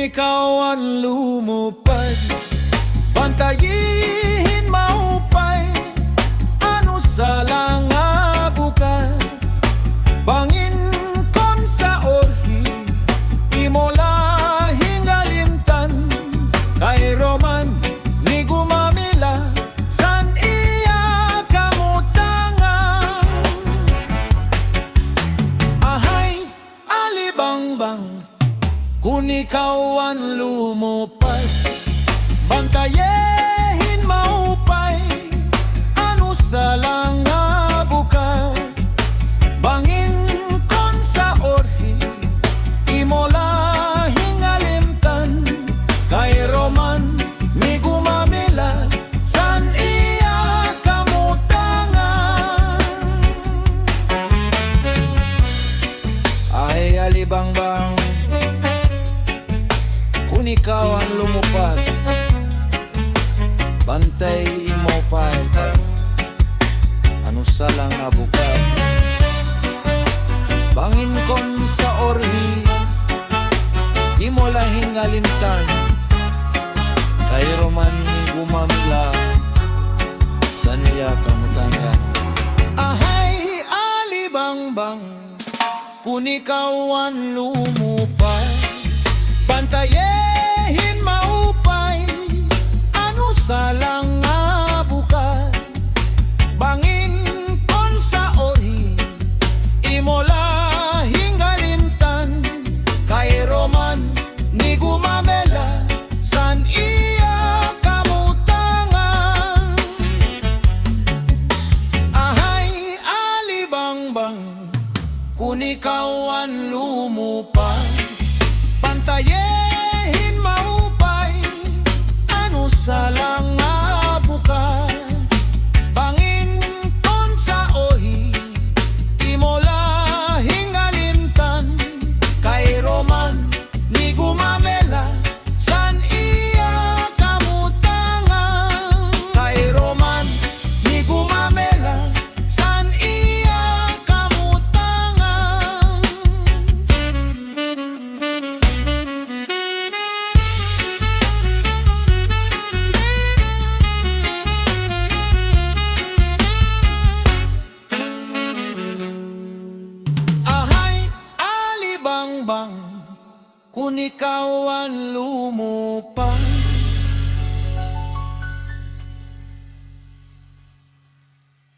ikaw ang lumupad, bantayihin mahupay, ano sa langabukan, bangin kon sa orhi, imo lahing alimtan, kay Roman ni gumamila, san iya kamutangan. Ahay, alibangbang, kung ikaw ang lumupad, bantayehin mahupay, ano sa langabukan, bangin kon sa orhi, imo lahing alimtan, kay Roman ni gumamila, san iya kamutangan. Ay alibangbang, kung ikaw ang lumupad, bantay mo pa, ano sa langabukan, bangin kon sa orhi, imo lahing alimtan, kay Roman ni gumamila, sa niya kamutangan. Ahay alibangbang, kung ikaw ang lumupad, bantayehin mahupay, ano sa langabukan, bangin kon sa orhi, imo lahing alimtan, kay Roman ni gumamela, san iya kamutangan. Ahay alibangbang, kung ikaw ang lumupad, bantayehin mahupay, ano sa langabukan, bangin kon sa orhi, imo lahing alimtan, kay Roman ni gumamela, san iya kamutangan, kay Roman ni gumamela, san iya kamutangan. Bang, kung ikaw ang lumupad,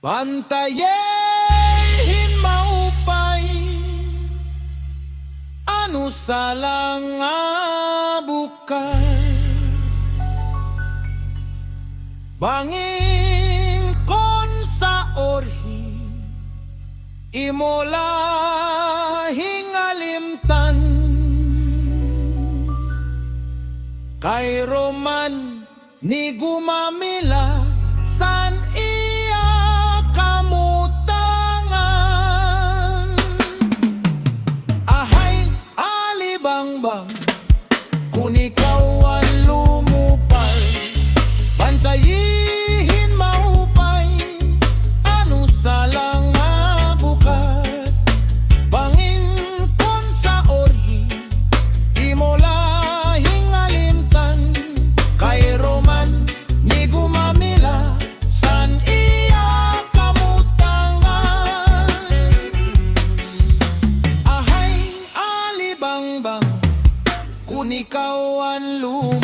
bantayehin mahupay, ano sa langabukan, bangin kon sa orhi, imo lahing alimtan, kay Roman ni gumamila, san iya kamutangan. Ahay alibangbang, kung ikaw ang lumupad, bantayihin mahupay, ano sa langabukan, bangin kon sa orhi, imo lahing alimtan, kay Roman ni gumamila, san iya kamutangan. Ahay alibangbang, kung ikaw ang lumupad,